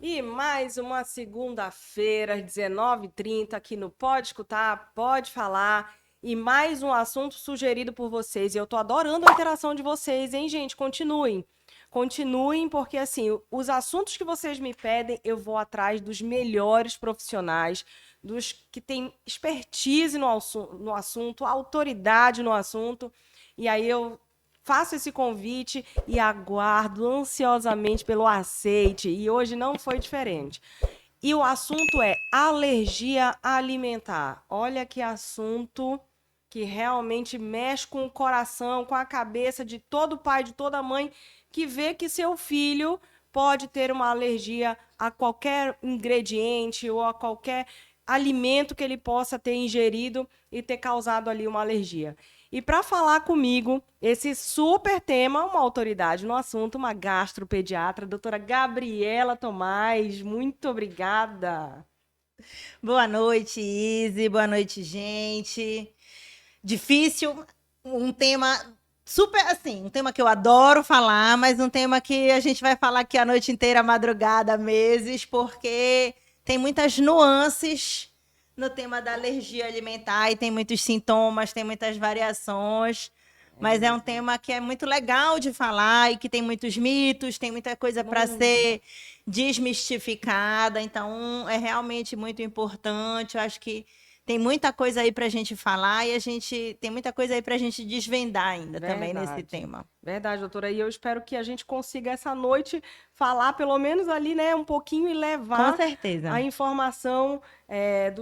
E mais uma segunda-feira, às 19h30, aqui no Pode Escutar, Pode Falar. E mais um assunto sugerido por vocês. E eu tô adorando a interação de vocês, hein, gente? Continuem. Continuem, porque assim, os assuntos que vocês me pedem, eu vou atrás dos melhores profissionais, dos que têm expertise no assunto, autoridade no assunto. E aí eu faço esse convite e aguardo ansiosamente pelo aceite. E hoje não foi diferente. E o assunto é alergia alimentar. Olha que assunto que realmente mexe com o coração, com a cabeça de todo pai, de toda mãe que vê que seu filho pode ter uma alergia a qualquer ingrediente ou a qualquer alimento que ele possa ter ingerido e ter causado ali uma alergia. E para falar comigo, esse super tema, uma autoridade no assunto, uma gastropediatra, a doutora Gabriela Tomás. Muito obrigada. Boa noite, Izzy. Boa noite, gente. Difícil, um tema super assim, um tema que eu adoro falar, mas um tema que a gente vai falar aqui a noite inteira, madrugada, meses, porque tem muitas nuances no tema da alergia alimentar e tem muitos sintomas, tem muitas variações. Mas é um tema que é muito legal de falar e que tem muitos mitos, tem muita coisa para Muito. ser desmistificada. Então, é realmente muito importante. Eu acho que tem muita coisa aí para a gente falar e a gente tem muita coisa aí para a gente desvendar ainda também nesse Verdade. tema. Verdade, doutora. E eu espero que a gente consiga essa noite falar pelo menos ali, né, um pouquinho e Com levar a certeza. informação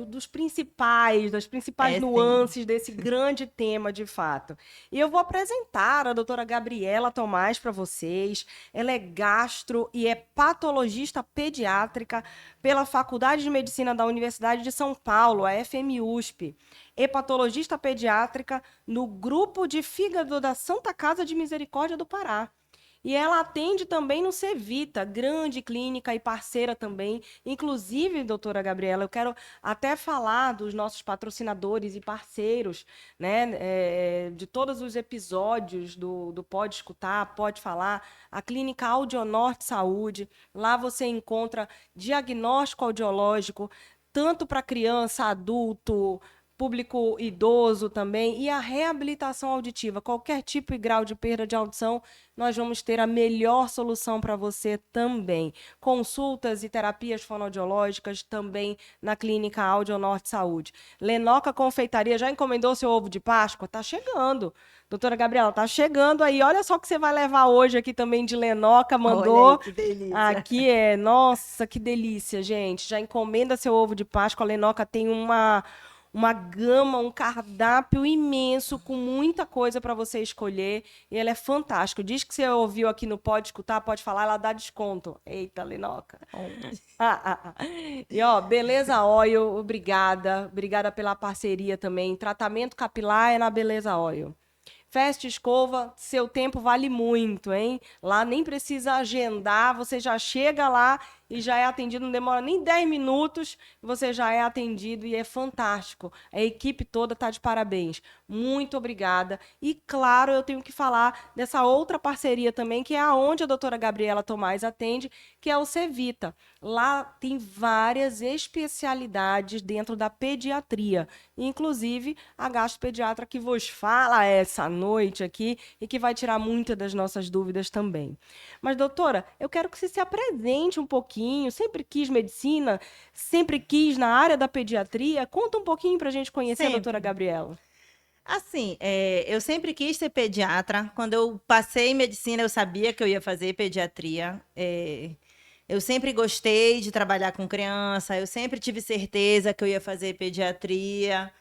dos principais, das principais É sim. nuances desse grande tema de fato. E eu vou apresentar a doutora Gabriela Tomás para vocês. Ela é gastro e é patologista pediátrica pela Faculdade de Medicina da Universidade de São Paulo, a FMUSP. Hepatologista pediátrica no grupo de fígado da Santa Casa de Misericórdia do Pará. E ela atende também no Cevita, grande clínica e parceira também. Inclusive, doutora Gabriela, eu quero até falar dos nossos patrocinadores e parceiros, né? De todos os episódios do Pode Escutar, Pode Falar. A Clínica Audionorte Saúde. Lá você encontra diagnóstico audiológico, tanto para criança, adulto, público idoso também, e a reabilitação auditiva, qualquer tipo e grau de perda de audição, nós vamos ter a melhor solução para você também. Consultas e terapias fonoaudiológicas também na Clínica Audionorte Saúde. Lenoca Confeitaria, já encomendou seu ovo de Páscoa? Tá chegando. Doutora Gabriela, tá chegando aí. Olha só o que você vai levar hoje aqui também de Lenoca, Olha aí mandou. que delícia. Aqui é, nossa, que delícia, gente. Já encomenda seu ovo de Páscoa. A Lenoca tem uma gama, um cardápio imenso com muita coisa para você escolher e ela é fantástica. Diz que você ouviu aqui no Pode Escutar, pode falar, ela dá desconto. Eita, Linoca. Bom, E ó, Beleza Oil, obrigada. Obrigada pela parceria também. Tratamento capilar é na Beleza Oil. Festa Escova, seu tempo vale muito, hein? Lá nem precisa agendar, você já chega lá e já é atendido, não demora nem 10 minutos, você já é atendido e é fantástico. A equipe toda tá de parabéns. Muito obrigada. E claro, eu tenho que falar dessa outra parceria também, que é aonde a doutora Gabriela Tomás atende, que é o Cevita. Lá tem várias especialidades dentro da pediatria, inclusive a gastropediatra que vos fala essa noite aqui e que vai tirar muitas das nossas dúvidas também. Mas, doutora, eu quero que você se apresente um pouquinho. Sempre quis medicina, sempre quis na área da pediatria. Conta um pouquinho para a gente conhecer a doutora sempre. Gabriela. Assim, eu sempre quis ser pediatra. Quando eu passei em medicina, eu sabia que eu ia fazer pediatria. Eu sempre gostei de trabalhar com criança, eu sempre tive certeza que eu ia fazer pediatria.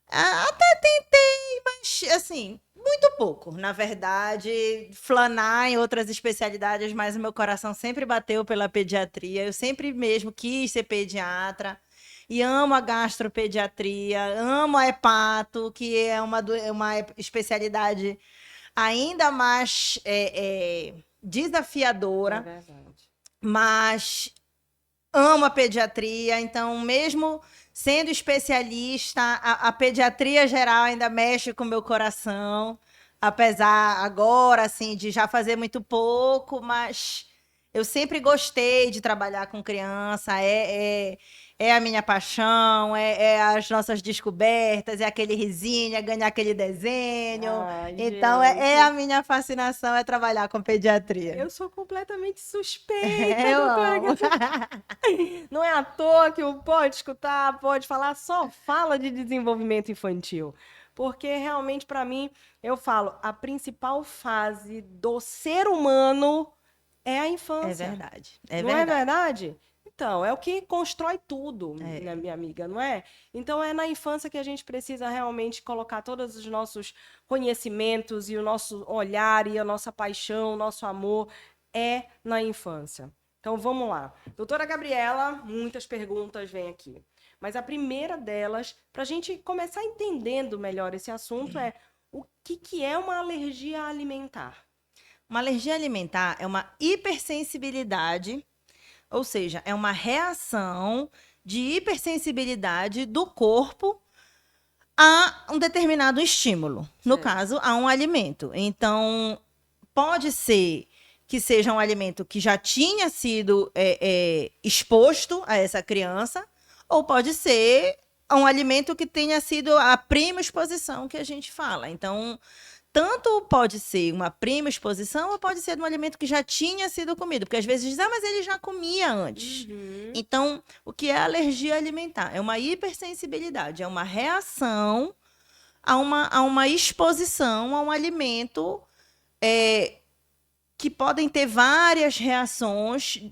Até tentei, mas assim, muito pouco. Na verdade, flanar em outras especialidades, mas o meu coração sempre bateu pela pediatria. Eu sempre mesmo quis ser pediatra. E amo a gastropediatria, amo a hepato, que é uma especialidade ainda mais É desafiadora, verdade. mas amo a pediatria, então, mesmo sendo especialista, a pediatria geral ainda mexe com o meu coração, apesar agora, assim, de já fazer muito pouco, mas Eu sempre gostei de trabalhar com criança, é a minha paixão, é as nossas descobertas, é aquele risinho, é ganhar aquele desenho. Ai, Então, é a gente. minha fascinação, é trabalhar com pediatria. Eu sou completamente suspeita, Eu doutora amo. Gabriela. Não é à toa que o Pode Escutar, Pode Falar, só fala de desenvolvimento infantil. Porque realmente, para mim, eu falo, a principal fase do ser humano é a É infância. verdade, é Não é verdade. verdade? Então, é o que constrói tudo, É. minha amiga, não é? Então, é na infância que a gente precisa realmente colocar todos os nossos conhecimentos e o nosso olhar e a nossa paixão, o nosso amor é na infância. Então, vamos lá. Doutora Gabriela, muitas perguntas vêm aqui. Mas a primeira delas, para a gente começar entendendo melhor esse assunto, é o que é uma alergia alimentar? Uma alergia alimentar é uma hipersensibilidade, ou seja, é uma reação de hipersensibilidade do corpo a um determinado estímulo, no Certo. caso, a um alimento. Então, pode ser que seja um alimento que já tinha sido exposto a essa criança, ou pode ser um alimento que tenha sido a prima exposição que a gente fala. Então, tanto pode ser uma prima exposição, ou pode ser de um alimento que já tinha sido comido. Porque às vezes diz, mas ele já comia antes. Uhum. Então, o que é alergia alimentar? É uma hipersensibilidade, é uma reação a uma exposição a um alimento que podem ter várias reações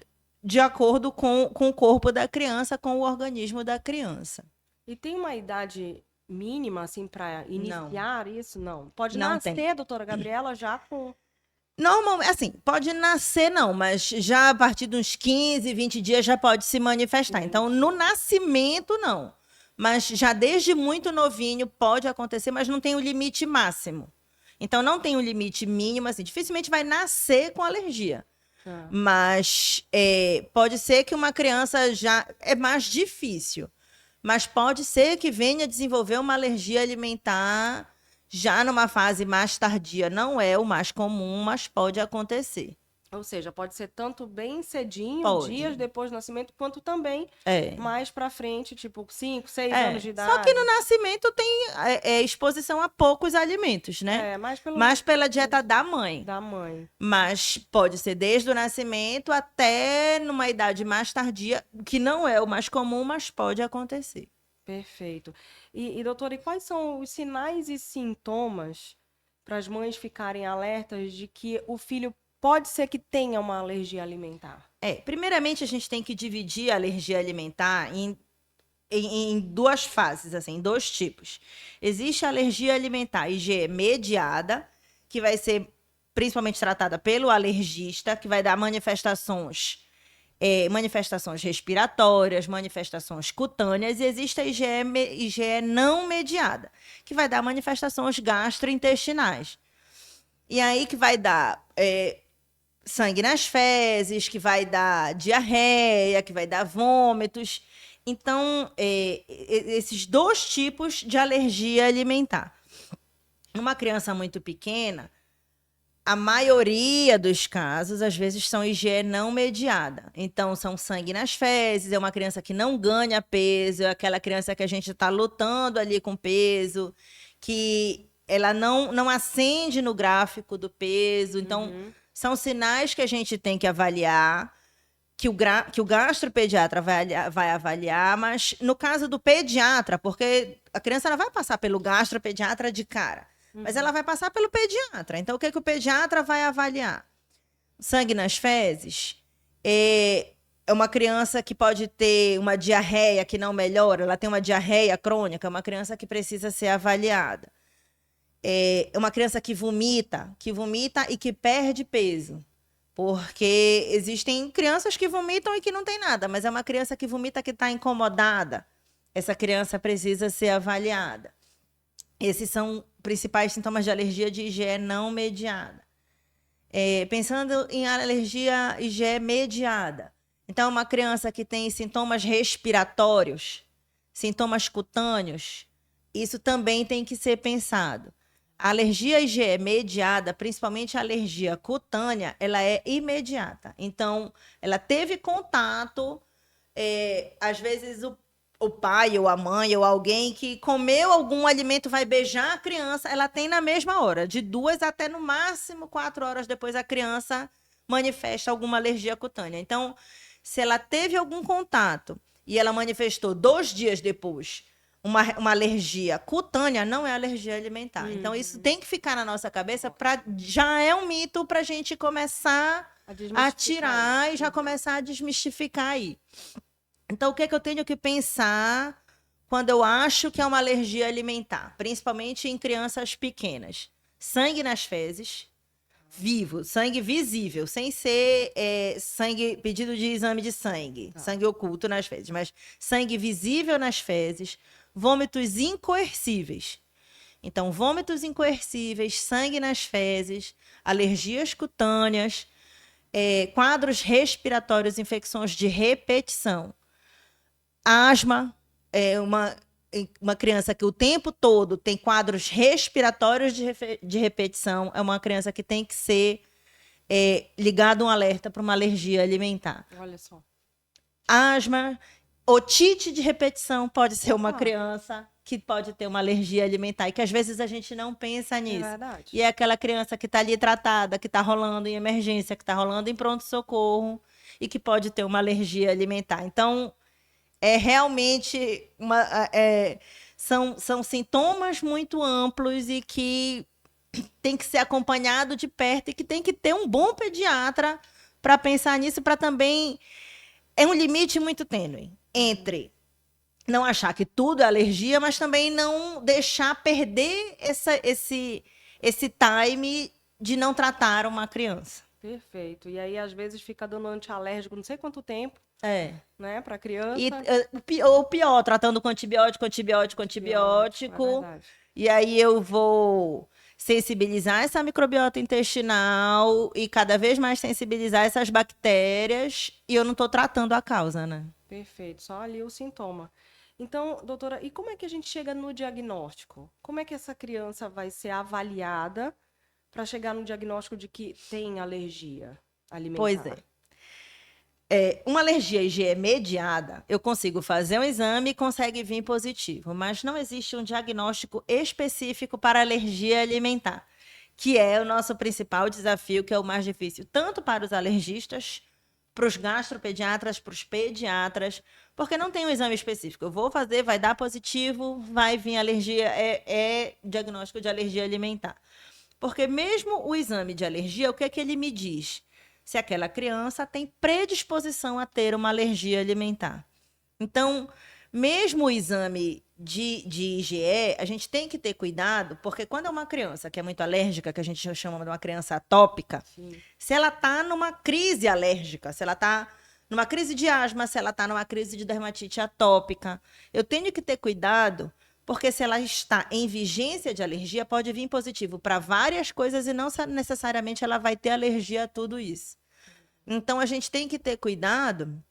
de acordo com o corpo da criança, com o organismo da criança. E tem uma idade mínima, assim, para Não, iniciar isso? Não. Pode não tem. nascer, doutora Gabriela, já com. Normalmente, assim, pode nascer não, mas já a partir de uns 15, 20 dias já pode se manifestar. Então, no nascimento, não. Mas já desde muito novinho pode acontecer, mas não tem um limite máximo. Então, não tem um limite mínimo, assim, dificilmente vai nascer com alergia. Ah, Mas pode ser que uma criança já é mais difícil. Mas pode ser que venha desenvolver uma alergia alimentar já numa fase mais tardia. Não é o mais comum, mas pode acontecer. ou seja, pode ser tanto bem cedinho, dias Pode. depois do nascimento, quanto também É. mais para frente, tipo 5, 6 anos de Só que no idade. nascimento tem exposição a poucos alimentos, né? É, mais pelo Mais pela dieta da mãe. da mãe. Mas pode ser desde o nascimento até numa idade mais tardia, que não é o mais comum, mas pode acontecer. Perfeito. Doutora, e quais são os sinais e sintomas para as mães ficarem alertas de que o filho pode ser que tenha uma alergia alimentar? Primeiramente, a gente tem que dividir a alergia alimentar em duas fases, assim, em dois tipos. Existe a alergia alimentar IgE mediada, que vai ser principalmente tratada pelo alergista, que vai dar manifestações respiratórias, manifestações cutâneas, e existe a IgE não mediada, que vai dar manifestações gastrointestinais. E aí que vai dar sangue nas fezes, que vai dar diarreia, que vai dar vômitos. Então, esses dois tipos de alergia alimentar. Numa criança muito pequena, a maioria dos casos, às vezes, são IgE não mediada. Então, são sangue nas fezes, é uma criança que não ganha peso, é aquela criança que a gente está lutando ali com peso, que ela não ascende no gráfico do peso. Então, são sinais que a gente tem que avaliar, que o gastropediatra vai avaliar, mas no caso do pediatra, porque a criança ela vai passar pelo gastropediatra de cara, mas ela vai passar pelo pediatra. Então, o que o pediatra vai avaliar? Sangue nas fezes é uma criança que pode ter uma diarreia que não melhora, ela tem uma diarreia crônica, é uma criança que precisa ser avaliada. É uma criança que vomita e que perde peso. Porque existem crianças que vomitam e que não tem nada, mas é uma criança que vomita que está incomodada. Essa criança precisa ser avaliada. Esses são principais sintomas de alergia de IgE não mediada. Pensando em alergia IgE mediada. Então, uma criança que tem sintomas respiratórios, sintomas cutâneos, isso também tem que ser pensado. A alergia IgE mediada, principalmente a alergia cutânea, ela é imediata. Então, ela teve contato, às vezes o pai ou a mãe ou alguém que comeu algum alimento vai beijar a criança, ela tem na mesma hora, de 2 até no máximo 4 horas depois a criança manifesta alguma alergia cutânea. Então, se ela teve algum contato e ela manifestou 2 dias depois uma alergia cutânea, não é alergia alimentar. Então, isso tem que ficar na nossa cabeça, já é um mito para a gente começar a tirar e já começar a desmistificar aí. Então, o que é que eu tenho que pensar quando eu acho que é uma alergia alimentar? Principalmente em crianças pequenas. Sangue nas fezes, vivo, sangue visível, sem ser sangue, pedido de exame de sangue, sangue oculto nas fezes, mas sangue visível nas fezes, vômitos incoercíveis. Então, vômitos incoercíveis, sangue nas fezes, alergias cutâneas, quadros respiratórios, infecções de repetição. Asma é uma criança que o tempo todo tem quadros respiratórios de repetição, é uma criança que tem que ser ligado um alerta para uma alergia alimentar. Olha só. Asma, otite de repetição pode ser uma criança que pode ter uma alergia alimentar e que às vezes a gente não pensa nisso. É verdade. E é aquela criança que está ali tratada, que está rolando em emergência, que está rolando em pronto-socorro e que pode ter uma alergia alimentar. Então, realmente são sintomas muito amplos e que tem que ser acompanhado de perto e que tem que ter um bom pediatra para pensar nisso, para também... É um limite muito tênue entre não achar que tudo é alergia, mas também não deixar perder esse time de não tratar uma criança. Perfeito. E aí, às vezes, fica dando antialérgico não sei quanto tempo, né, para criança. Ou pior, tratando com antibiótico. É verdade. E aí eu vou sensibilizar essa microbiota intestinal e cada vez mais sensibilizar essas bactérias e eu não estou tratando a causa, né? Perfeito, só ali o sintoma. Então, doutora, e como é que a gente chega no diagnóstico? Como é que essa criança vai ser avaliada para chegar no diagnóstico de que tem alergia alimentar? Pois é. Uma alergia IgE mediada, eu consigo fazer um exame e consegue vir positivo, mas não existe um diagnóstico específico para alergia alimentar, que é o nosso principal desafio, que é o mais difícil, tanto para os alergistas, para os gastropediatras, para os pediatras, porque não tem um exame específico. Eu vou fazer, vai dar positivo, vai vir alergia, diagnóstico de alergia alimentar. Porque mesmo o exame de alergia, o que é que ele me diz? Se aquela criança tem predisposição a ter uma alergia alimentar. Então, mesmo o exame de IgE, a gente tem que ter cuidado, porque quando é uma criança que é muito alérgica, que a gente chama de uma criança atópica, se ela está numa crise alérgica, se ela está numa crise de asma, se ela está numa crise de dermatite atópica, eu tenho que ter cuidado, porque se ela está em vigência de alergia, pode vir positivo para várias coisas e não necessariamente ela vai ter alergia a tudo isso. Então, a gente tem que ter cuidado.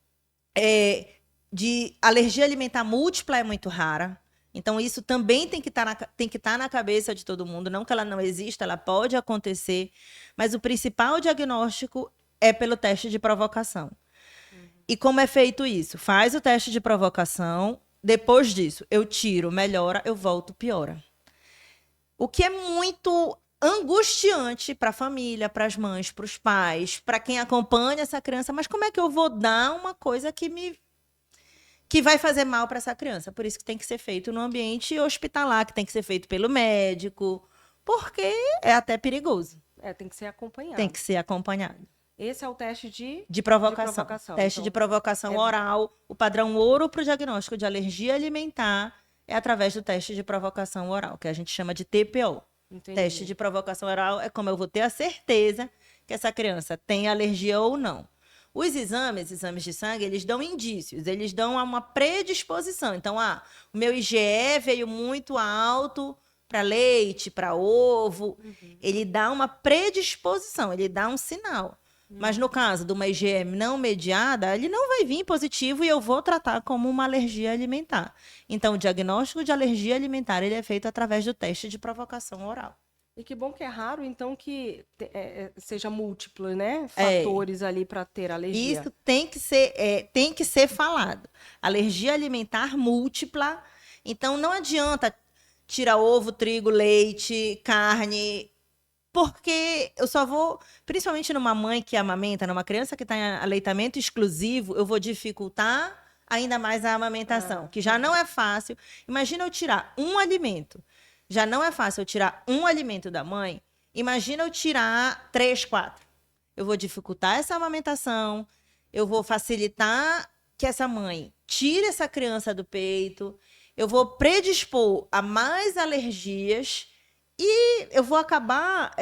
De alergia alimentar múltipla é muito rara. Então, isso também tem que estar na cabeça de todo mundo. Não que ela não exista, ela pode acontecer. Mas o principal diagnóstico é pelo teste de provocação. E como é feito isso? Faz o teste de provocação. Depois disso, eu tiro, melhora, eu volto, piora. O que é muito angustiante para a família, para as mães, para os pais, para quem acompanha essa criança. Mas como é que eu vou dar uma coisa que vai fazer mal para essa criança? Por isso que tem que ser feito no ambiente hospitalar, que tem que ser feito pelo médico, porque é até perigoso. Tem que ser acompanhado. Tem que ser acompanhado. Esse é o teste de provocação. Teste então, de provocação oral. O padrão ouro para o diagnóstico de alergia alimentar é através do teste de provocação oral, que a gente chama de TPO. Entendi. Teste de provocação oral é como eu vou ter a certeza que essa criança tem alergia ou não. Os exames de sangue, eles dão indícios, eles dão uma predisposição. Então, o meu IgE veio muito alto para leite, para ovo. Ele dá uma predisposição, ele dá um sinal. Mas no caso de uma IgE não mediada, ele não vai vir positivo e eu vou tratar como uma alergia alimentar. Então, o diagnóstico de alergia alimentar ele é feito através do teste de provocação oral. E que bom que é raro, então, que seja múltiplo, né? É. Fatores ali para ter alergia. Isso tem que ser falado. Alergia alimentar múltipla. Então, não adianta tirar ovo, trigo, leite, carne, porque eu só vou, principalmente numa mãe que amamenta, numa criança que está em aleitamento exclusivo, eu vou dificultar ainda mais a amamentação, que já não é fácil. Imagina eu tirar um alimento. Já não é fácil eu tirar um alimento da mãe. Imagina eu tirar 3, 4. Eu vou dificultar essa amamentação, eu vou facilitar que essa mãe tire essa criança do peito, eu vou predispor a mais alergias e eu vou acabar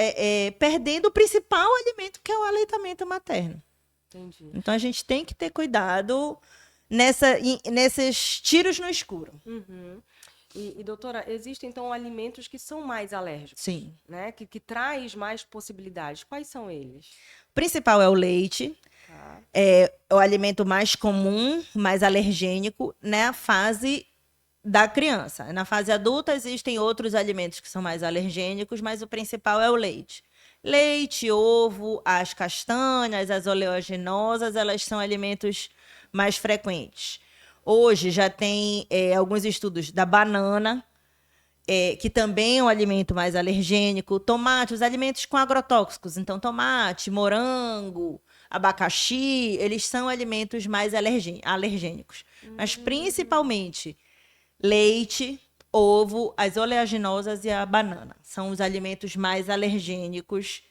perdendo o principal alimento, que é o aleitamento materno. Entendi. Então, a gente tem que ter cuidado nesses tiros no escuro. Uhum. E, doutora, existem, então, alimentos que são mais alérgicos? Sim. Né? Que traz mais possibilidades. Quais são eles? O principal é o leite. Tá. É o alimento mais comum, mais alergênico, na fase da criança. Na fase adulta, existem outros alimentos que são mais alergênicos, mas o principal é o leite. Leite, ovo, as castanhas, as oleaginosas, elas são alimentos mais frequentes. Hoje já tem alguns estudos da banana, que também é um alimento mais alergênico. Tomate, os alimentos com agrotóxicos. Então, tomate, morango, abacaxi, eles são alimentos mais alergênicos. Mas, principalmente, leite, ovo, as oleaginosas e a banana. São os alimentos mais alergênicos.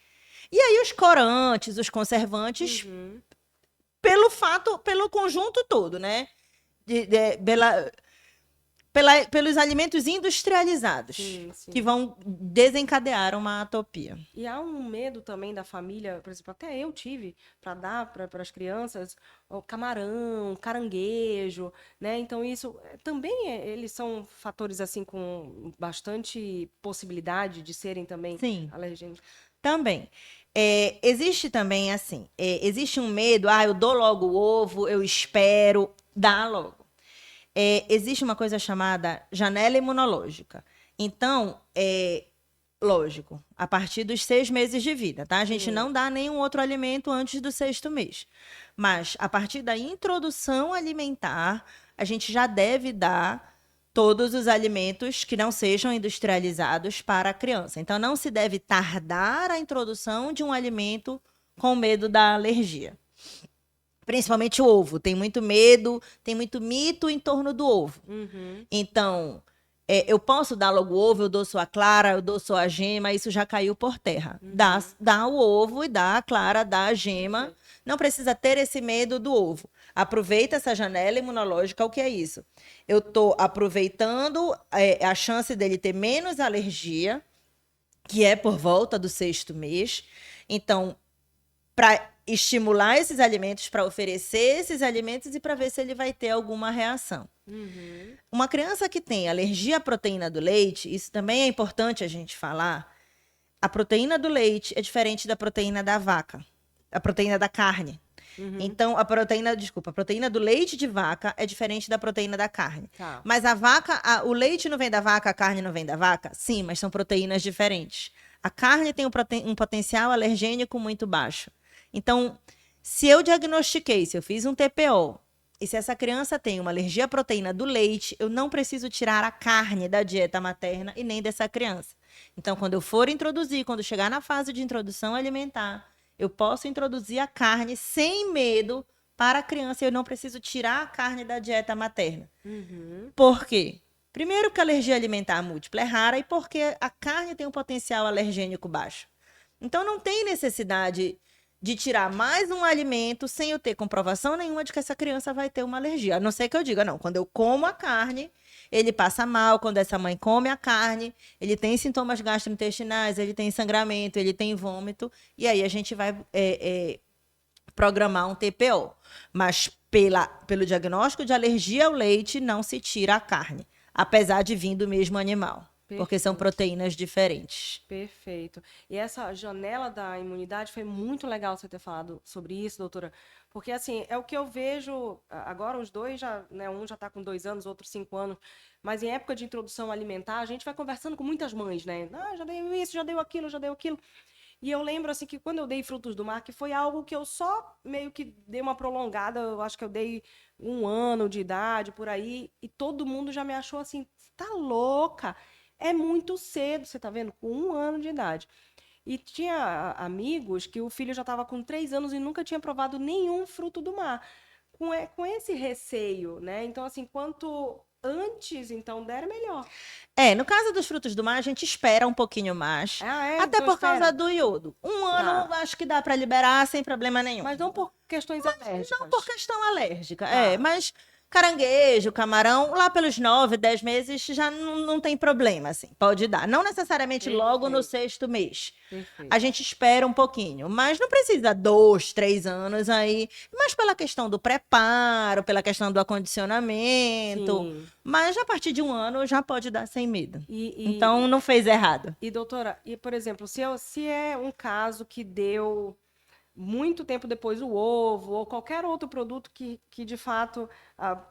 E aí, os corantes, os conservantes, pelo conjunto todo, né? Pelos alimentos industrializados, Sim. que vão desencadear uma atopia. E há um medo também da família, por exemplo, até eu tive, para dar para as crianças, o camarão, caranguejo, né? Então, isso também, eles são fatores, assim, com bastante possibilidade de serem também Sim. alergênicos. Também. Existe também, assim, existe um medo, eu dou logo o ovo, eu espero, dá logo. Existe uma coisa chamada janela imunológica. Então, lógico, a partir dos 6 meses de vida, tá? A gente não dá nenhum outro alimento antes do 6º mês. Mas, a partir da introdução alimentar, a gente já deve dar todos os alimentos que não sejam industrializados para a criança. Então, não se deve tardar a introdução de um alimento com medo da alergia. Principalmente o ovo. Tem muito medo, tem muito mito em torno do ovo. Então, eu posso dar logo o ovo, eu dou só a clara, eu dou só a gema, isso já caiu por terra. Dá o ovo e dá a clara, dá a gema. Não precisa ter esse medo do ovo. Aproveita essa janela imunológica. O que é isso? Eu estou aproveitando a chance dele ter menos alergia, que é por volta do 6º mês. Então, para estimular esses alimentos, para oferecer esses alimentos e para ver se ele vai ter alguma reação. Uma criança que tem alergia à proteína do leite, isso também é importante a gente falar, a proteína do leite é diferente da proteína da vaca, a proteína da carne. Então, a proteína do leite de vaca é diferente da proteína da carne. Tá. Mas o leite não vem da vaca, a carne não vem da vaca? Sim, mas são proteínas diferentes. A carne tem um potencial alergênico muito baixo. Então, se eu diagnostiquei, se eu fiz um TPO, e se essa criança tem uma alergia à proteína do leite, eu não preciso tirar a carne da dieta materna e nem dessa criança. Então, quando eu for introduzir, quando chegar na fase de introdução alimentar, eu posso introduzir a carne sem medo para a criança e eu não preciso tirar a carne da dieta materna. Por quê? Primeiro, porque a alergia alimentar múltipla é rara e porque a carne tem um potencial alergênico baixo. Então, não tem necessidade de tirar mais um alimento sem eu ter comprovação nenhuma de que essa criança vai ter uma alergia. A não ser que eu diga, não, quando eu como a carne, ele passa mal. Quando essa mãe come a carne, ele tem sintomas gastrointestinais, ele tem sangramento, ele tem vômito. E aí a gente vai programar um TPO. Mas pelo diagnóstico de alergia ao leite, não se tira a carne, apesar de vir do mesmo animal. porque são proteínas diferentes. Perfeito. E essa janela da imunidade foi muito legal você ter falado sobre isso, doutora, porque assim, é o que eu vejo agora, os dois já, né, um já está com 2 anos, outro 5 anos, mas em época de introdução alimentar, a gente vai conversando com muitas mães, né? Ah, já dei isso, já dei aquilo, já dei aquilo. E eu lembro assim que quando eu dei frutos do mar, que foi algo que eu só meio que dei uma prolongada, eu acho que eu dei 1 ano de idade por aí, e todo mundo já me achou assim, tá louca? É muito cedo, você tá vendo? Com 1 ano de idade. E tinha amigos que o filho já estava com 3 anos e nunca tinha provado nenhum fruto do mar. Com esse receio, né? Então, assim, quanto antes, então, der, melhor. No caso dos frutos do mar, a gente espera um pouquinho mais. Ah, é? Até Então por causa espera. do iodo. 1 ano, Tá. acho que dá para liberar sem problema nenhum. Mas não por questões alérgicas. Não por questão alérgica, Tá. mas caranguejo, camarão, lá pelos 9, 10 meses já não tem problema, assim, pode dar. Não necessariamente logo no Perfeito. 6º mês. Perfeito. A gente espera um pouquinho, mas não precisa 2, 3 anos aí, mas pela questão do preparo, pela questão do acondicionamento, Sim. mas a partir de 1 ano já pode dar sem medo. E, Então não fez errado. doutora, por exemplo, se é um caso que deu muito tempo depois o ovo ou qualquer outro produto que de fato,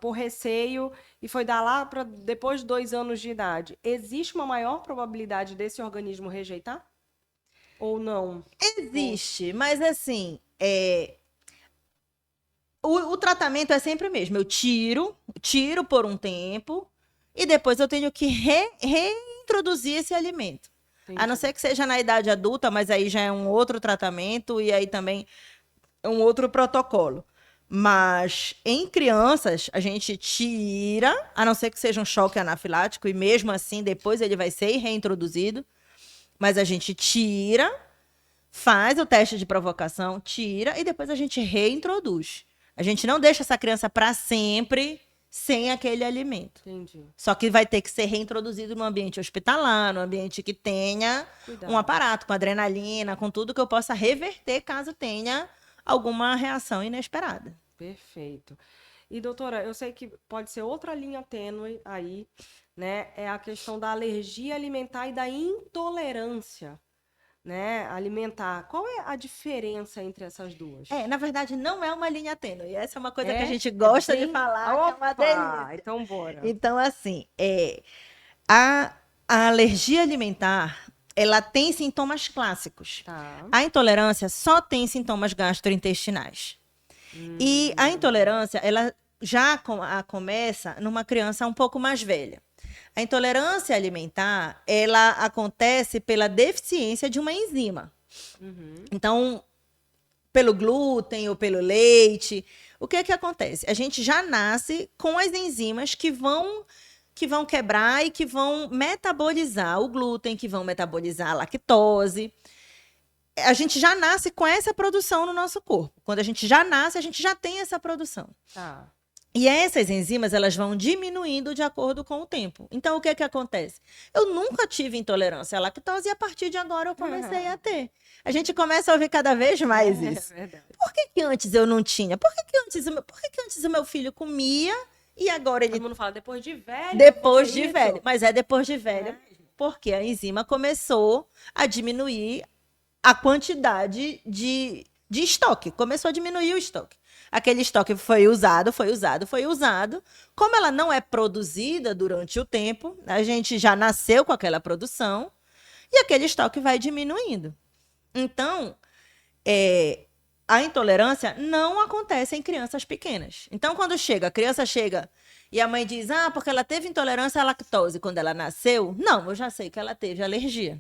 por receio, e foi dar lá para depois de 2 anos de idade, existe uma maior probabilidade desse organismo rejeitar? Ou não? Existe, mas assim, o tratamento é sempre o mesmo. Eu tiro por um tempo e depois eu tenho que reintroduzir esse alimento. A não Entendi. ser que seja na idade adulta, mas aí já é um outro tratamento e aí também é um outro protocolo. Mas em crianças, a gente tira, a não ser que seja um choque anafilático, e mesmo assim depois ele vai ser reintroduzido. Mas a gente tira, faz o teste de provocação, tira e depois a gente reintroduz. A gente não deixa essa criança para sempre sem aquele alimento. Entendi. Só que vai ter que ser reintroduzido no ambiente hospitalar, no ambiente que tenha Cuidado. um aparato com adrenalina, com tudo que eu possa reverter caso tenha alguma reação inesperada. Perfeito. E, doutora, eu sei que pode ser outra linha tênue aí, né? É a questão da alergia alimentar e da intolerância, né, alimentar. Qual é a diferença entre essas duas? Na verdade, não é uma linha tênue. Essa é uma coisa que a É? gente É gosta de bem... falar, que é uma Opa! delícia. Então, bora. Então, assim, a alergia alimentar, ela tem sintomas clássicos. Tá. A intolerância só tem sintomas gastrointestinais. E a intolerância, ela já começa numa criança um pouco mais velha. A intolerância alimentar, ela acontece pela deficiência de uma enzima. Então, pelo glúten ou pelo leite, o que é que acontece? A gente já nasce com as enzimas que vão quebrar e que vão metabolizar o glúten, que vão metabolizar a lactose. A gente já nasce com essa produção no nosso corpo. Quando a gente já nasce, a gente já tem essa produção. Tá. E essas enzimas, elas vão diminuindo de acordo com o tempo. Então, o que é que acontece? Eu nunca tive intolerância à lactose e a partir de agora eu comecei a ter. A gente começa a ouvir cada vez mais isso. É verdade. Por que antes eu não tinha? Por que antes o meu filho comia e agora ele... Todo mundo fala depois de velho. Depois é de isso? velho. Mas é depois de velho, porque a enzima começou a diminuir a quantidade de estoque. Começou a diminuir o estoque. Aquele estoque foi usado. Como ela não é produzida durante o tempo, a gente já nasceu com aquela produção e aquele estoque vai diminuindo. Então, a intolerância não acontece em crianças pequenas. Então, quando a criança chega e a mãe diz, porque ela teve intolerância à lactose quando ela nasceu, não, eu já sei que ela teve alergia.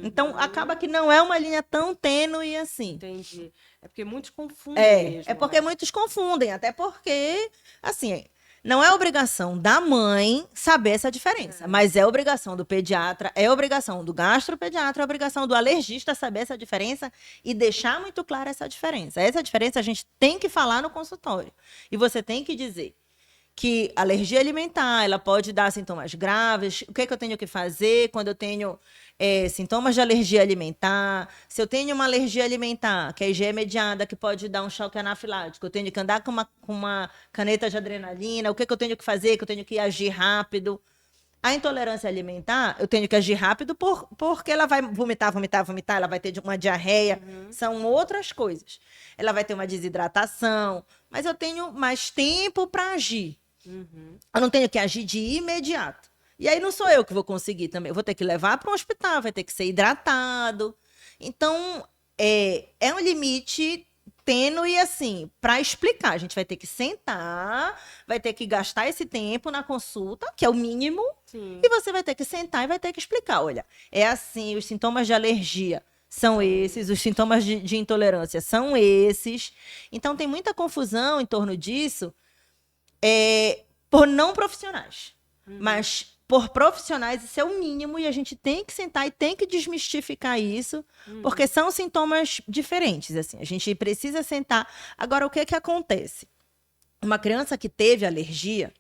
Então, acaba que não é uma linha tão tênue assim. Entendi. É porque muitos confundem mesmo. É porque muitos confundem, até porque, assim, não é obrigação da mãe saber essa diferença, mas é obrigação do pediatra, é obrigação do gastropediatra, é obrigação do alergista saber essa diferença e deixar muito clara essa diferença. Essa diferença a gente tem que falar no consultório. E você tem que dizer que alergia alimentar, ela pode dar sintomas graves. O que é que eu tenho que fazer quando eu tenho sintomas de alergia alimentar? Se eu tenho uma alergia alimentar, que é IgE mediada, que pode dar um choque anafilático, eu tenho que andar com uma caneta de adrenalina, o que é que eu tenho que fazer? Que eu tenho que agir rápido. A intolerância alimentar, eu tenho que agir rápido porque ela vai vomitar, ela vai ter uma diarreia, são outras coisas. Ela vai ter uma desidratação, mas eu tenho mais tempo para agir. Eu não tenho que agir de imediato. E aí não sou eu que vou conseguir também. Eu vou ter que levar para um hospital, vai ter que ser hidratado. Então, é um limite tênue, assim, para explicar. A gente vai ter que sentar, vai ter que gastar esse tempo na consulta, que é o mínimo, Sim. e você vai ter que sentar e vai ter que explicar. Olha, é assim, os sintomas de alergia são esses, os sintomas de intolerância são esses. Então, tem muita confusão em torno disso, por não profissionais. Mas por profissionais, isso é o mínimo, e a gente tem que sentar e tem que desmistificar isso, porque são sintomas diferentes, assim. A gente precisa sentar. Agora, o que que acontece? Uma criança que teve alergia,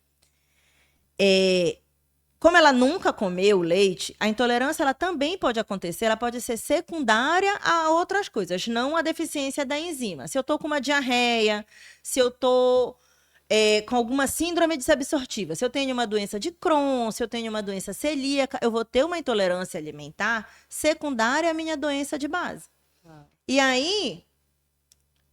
como ela nunca comeu leite, a intolerância ela também pode acontecer, ela pode ser secundária a outras coisas, não a deficiência da enzima. Se eu estou com uma diarreia, se eu estou com alguma síndrome desabsortiva, se eu tenho uma doença de Crohn, se eu tenho uma doença celíaca, eu vou ter uma intolerância alimentar secundária à minha doença de base. E aí,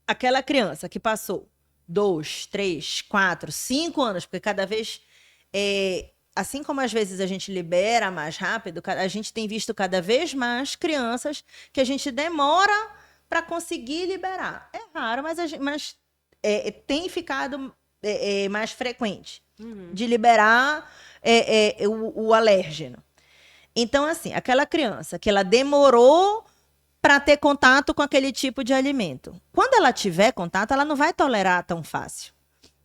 aquela criança que passou 2, 3, 4, 5 anos, porque cada vez, assim como às vezes a gente libera mais rápido, a gente tem visto cada vez mais crianças que a gente demora para conseguir liberar. É raro, mas tem ficado mais frequente de liberar o alérgeno. Então, assim, aquela criança que ela demorou para ter contato com aquele tipo de alimento. Quando ela tiver contato, ela não vai tolerar tão fácil.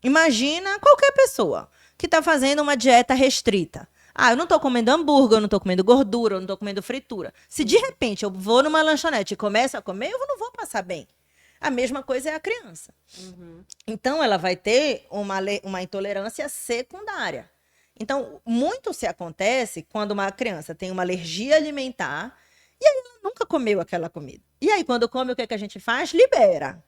Imagina qualquer pessoa que está fazendo uma dieta restrita. Ah, eu não estou comendo hambúrguer, eu não estou comendo gordura, eu não estou comendo fritura. Se de repente eu vou numa lanchonete e começo a comer, eu não vou passar bem. A mesma coisa é a criança. Então, ela vai ter uma intolerância secundária. Então, muito se acontece quando uma criança tem uma alergia alimentar e aí ela nunca comeu aquela comida. E aí, quando come, o que que a gente faz? Libera.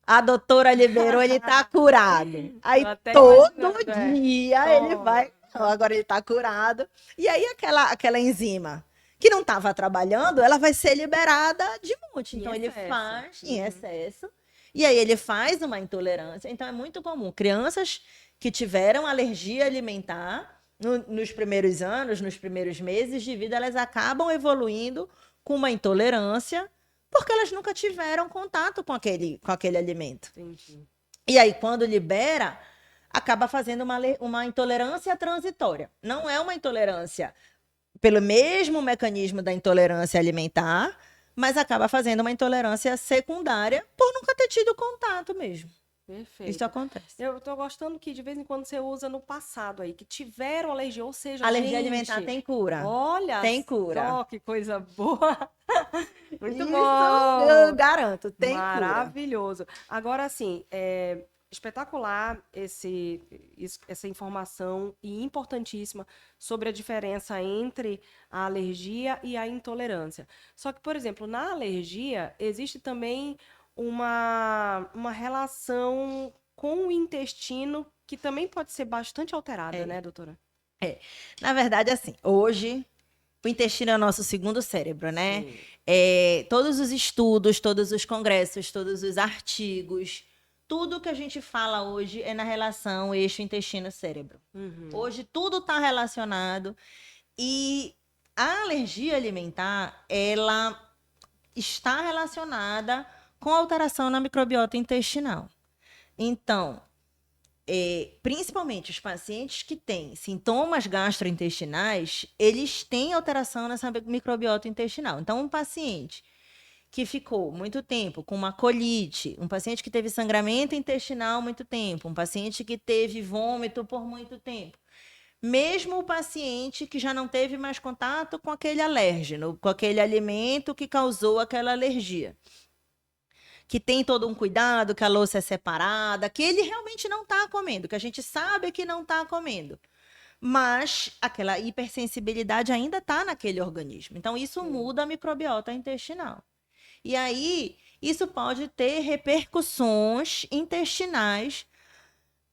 A doutora liberou, ele tá curado. Aí, todo dia ele vai... Agora ele tá curado. E aí, aquela enzima que não estava trabalhando, ela vai ser liberada de monte. Então, ele faz em excesso. E aí, ele faz uma intolerância. Então, é muito comum. Crianças que tiveram alergia alimentar, nos primeiros anos, nos primeiros meses de vida, elas acabam evoluindo com uma intolerância, porque elas nunca tiveram contato com aquele alimento. Entendi. E aí, quando libera, acaba fazendo uma intolerância transitória. Não é uma intolerância pelo mesmo mecanismo da intolerância alimentar, mas acaba fazendo uma intolerância secundária por nunca ter tido contato mesmo. Perfeito. Isso acontece. Eu tô gostando que de vez em quando você usa no passado aí, que tiveram alergia, ou seja, Alergia alimentar tem cura. Olha tem cura. só que coisa boa. Muito Isso bom. eu garanto, tem Maravilhoso. Agora, assim, espetacular essa informação e importantíssima sobre a diferença entre a alergia e a intolerância. Só que, por exemplo, na alergia, existe também uma relação com o intestino que também pode ser bastante alterada, né, doutora? Na verdade, assim, hoje o intestino é o nosso segundo cérebro, né? Sim. Todos os estudos, todos os congressos, todos os artigos, tudo que a gente fala hoje é na relação eixo intestino-cérebro. Hoje tudo está relacionado e a alergia alimentar, ela está relacionada com alteração na microbiota intestinal. Então, principalmente os pacientes que têm sintomas gastrointestinais, eles têm alteração nessa microbiota intestinal. Então, um paciente que ficou muito tempo com uma colite, um paciente que teve sangramento intestinal muito tempo, um paciente que teve vômito por muito tempo, mesmo o paciente que já não teve mais contato com aquele alérgeno, com aquele alimento que causou aquela alergia, que tem todo um cuidado, que a louça é separada, que ele realmente não está comendo, que a gente sabe que não está comendo. Mas aquela hipersensibilidade ainda está naquele organismo. Então, isso muda a microbiota intestinal. E aí, isso pode ter repercussões intestinais,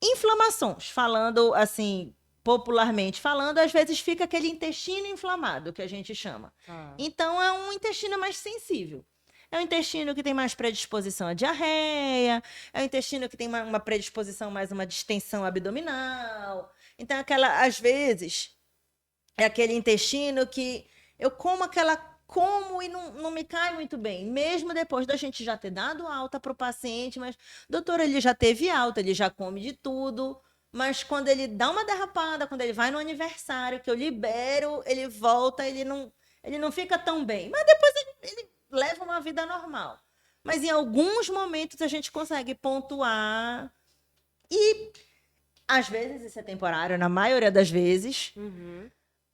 inflamações, falando assim, popularmente falando, às vezes fica aquele intestino inflamado, que a gente chama. Ah. Então, é um intestino mais sensível. É um intestino que tem mais predisposição à diarreia, é um intestino que tem uma predisposição mais a uma distensão abdominal. Então, às vezes, é aquele intestino que eu como e não me cai muito bem, mesmo depois da gente já ter dado alta para o paciente, mas, doutor, ele já teve alta, ele já come de tudo, mas quando ele dá uma derrapada, quando ele vai no aniversário, que eu libero, ele volta, ele não fica tão bem, mas depois ele leva uma vida normal. Mas em alguns momentos a gente consegue pontuar e, às vezes, isso é temporário, na maioria das vezes,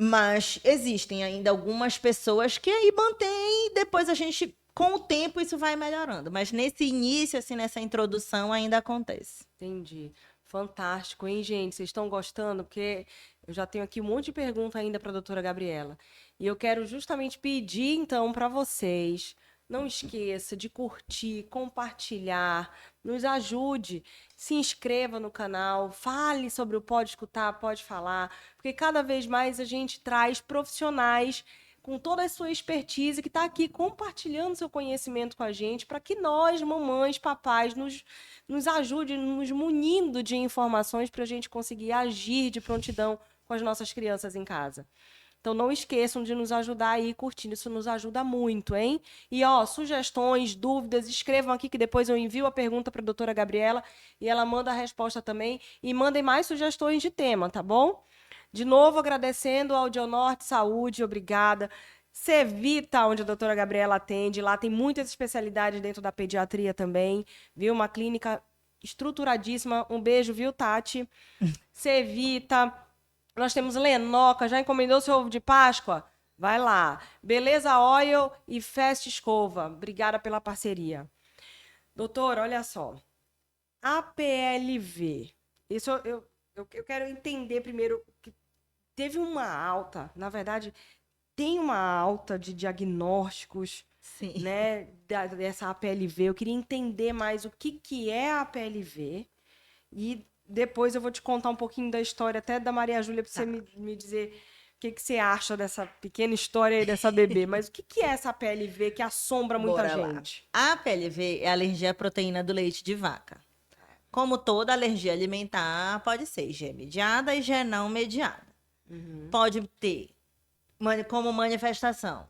mas existem ainda algumas pessoas que aí mantêm e depois a gente, com o tempo, isso vai melhorando. Mas nesse início, assim, nessa introdução, ainda acontece. Entendi. Fantástico, hein, gente? Vocês estão gostando? Porque eu já tenho aqui um monte de pergunta ainda para a doutora Gabriela. E eu quero justamente pedir, então, para vocês, não esqueça de curtir, compartilhar, nos ajude, se inscreva no canal, fale sobre o Pode Escutar, Pode Falar, porque cada vez mais a gente traz profissionais com toda a sua expertise que está aqui compartilhando seu conhecimento com a gente, para que nós, mamães, papais, nos ajude, nos munindo de informações para a gente conseguir agir de prontidão com as nossas crianças em casa. Então, não esqueçam de nos ajudar aí curtindo, isso nos ajuda muito, hein? E, sugestões, dúvidas, escrevam aqui que depois eu envio a pergunta para a doutora Gabriela e ela manda a resposta também. E mandem mais sugestões de tema, tá bom? De novo, agradecendo ao Audionorte Saúde, obrigada. Cevita, onde a doutora Gabriela atende, lá tem muitas especialidades dentro da pediatria também, viu? Uma clínica estruturadíssima. Um beijo, viu, Tati? Cevita. Nós temos Lenoca, já encomendou seu ovo de Páscoa? Vai lá. Beleza Oil e Fast Escova. Obrigada pela parceria. Doutora, olha só. APLV. Isso eu quero entender primeiro que teve uma alta, na verdade, tem uma alta de diagnósticos, Sim. né, dessa APLV. Eu queria entender mais o que é a APLV e depois eu vou te contar um pouquinho da história até da Maria Júlia para você me dizer o que você acha dessa pequena história aí dessa bebê. Mas o que é essa APLV que assombra muita gente? A APLV é a alergia à proteína do leite de vaca. Como toda alergia alimentar, pode ser IgE mediada e IgE não mediada. Pode ter como manifestação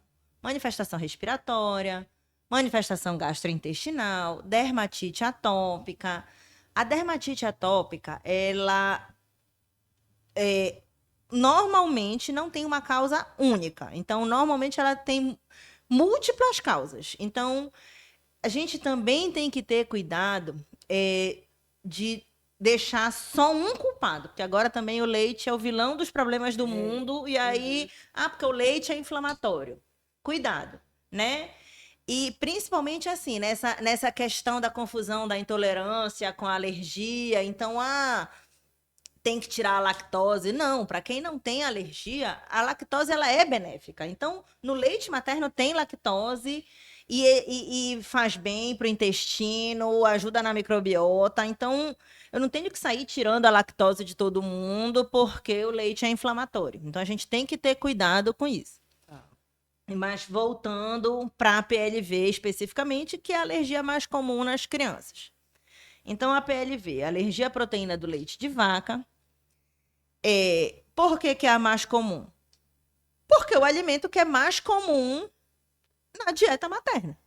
respiratória, manifestação gastrointestinal, dermatite atópica. A dermatite atópica, ela normalmente não tem uma causa única. Então, normalmente ela tem múltiplas causas. Então, a gente também tem que ter cuidado de deixar só um culpado, porque agora também o leite é o vilão dos problemas do mundo, e aí, porque o leite é inflamatório. Cuidado, né? E principalmente assim, nessa questão da confusão da intolerância com a alergia, então, tem que tirar a lactose. Não, para quem não tem alergia, a lactose ela é benéfica. Então, no leite materno tem lactose e faz bem para o intestino, ajuda na microbiota. Então, eu não tenho que sair tirando a lactose de todo mundo porque o leite é inflamatório. Então, a gente tem que ter cuidado com isso. Mas voltando para a PLV especificamente, que é a alergia mais comum nas crianças. Então, a PLV, a alergia à proteína do leite de vaca, por que é a mais comum? Porque é o alimento que é mais comum na dieta materna.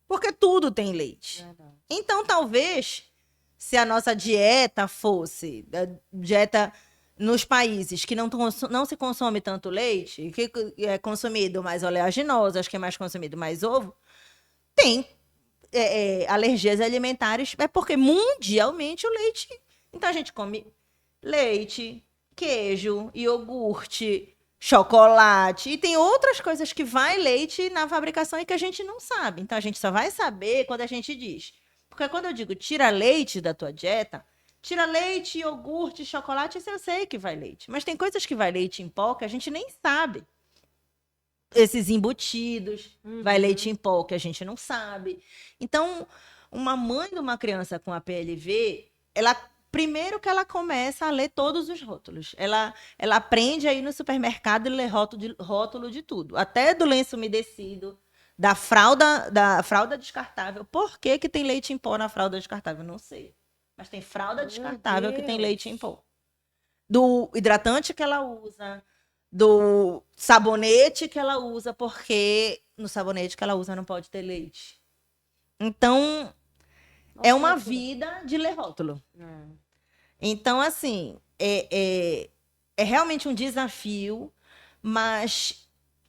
Porque tudo tem leite. Então, talvez, se a nossa dieta fosse dieta nos países que não se consome tanto leite, que é consumido mais oleaginosa, acho que é mais consumido mais ovo, tem alergias alimentares, é porque mundialmente o leite... Então, a gente come leite, queijo, iogurte, chocolate, e tem outras coisas que vai leite na fabricação e que a gente não sabe. Então, a gente só vai saber quando a gente diz. Porque quando eu digo tira leite da tua dieta, tira leite, iogurte, chocolate, isso eu sei que vai leite. Mas tem coisas que vai leite em pó que a gente nem sabe. Esses embutidos, vai leite em pó que a gente não sabe. Então, uma mãe de uma criança com a PLV, ela primeiro que ela começa a ler todos os rótulos. Ela aprende a ir no supermercado e ler rótulo de tudo. Até do lenço umedecido, da fralda descartável. Por que que tem leite em pó na fralda descartável? Não sei. Mas tem fralda descartável que tem leite em pó. Do hidratante que ela usa, do sabonete que ela usa, porque no sabonete que ela usa não pode ter leite. Então, é uma vida de ler rótulo. Então, assim, é realmente um desafio, mas